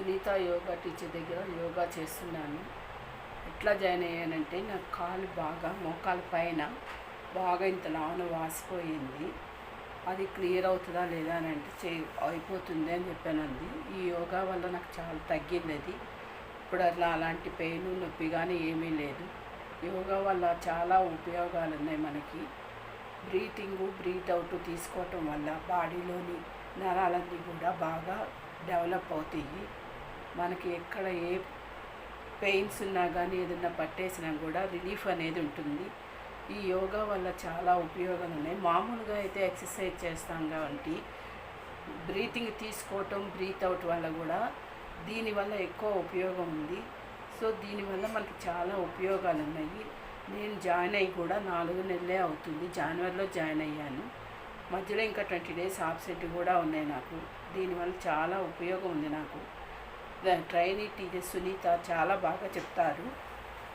Sunitha yoga teacher దగ్గర యోగా చేస్తున్నాను. ఎట్లా జాయిన్ అయ్యానంటే నాకు కాలు బాగా మోకాలు పైన బాగా ఇంత లావున వాసిపోయింది. అది క్లియర్ అవుతుందా లేదా అని అంటే అయిపోతుంది అని చెప్పానండి. ఈ యోగా వల్ల నాకు చాలా తగ్గింది అది. ఇప్పుడు అలాంటి పెయిన్ నొప్పి కానీ ఏమీ లేదు. యోగా వల్ల చాలా ఉపయోగాలు ఉన్నాయి మనకి. బ్రీత్ అవుట్ తీసుకోవటం వల్ల బాడీలోని నరాలన్నీ కూడా బాగా డెవలప్ అవుతాయి. మనకి ఎక్కడ ఏ పెయిన్స్ ఉన్నా కానీ ఏదన్నా పట్టేసినా కూడా రిలీఫ్ అనేది ఉంటుంది. ఈ యోగా వల్ల చాలా ఉపయోగాలు ఉన్నాయి. మామూలుగా అయితే ఎక్సర్సైజ్ చేస్తాం కాబట్టి బ్రీతింగ్ తీసుకోవటం బ్రీత్ అవుట్ వల్ల కూడా దీనివల్ల ఎక్కువ ఉపయోగం ఉంది. సో దీనివల్ల మనకి చాలా ఉపయోగాలు ఉన్నాయి. నేను జాయిన్ అయ్యి కూడా 4 నెలలే అవుతుంది. జనవరిలో జాయిన్ అయ్యాను. మధ్యలో ఇంకా 20 డేస్ ఆబ్సెంట్ కూడా ఉన్నాయి నాకు. దీనివల్ల చాలా ఉపయోగం ఉంది నాకు. ట్రైనీ టీచర్ సునీత చాలా బాగా చెప్తారు.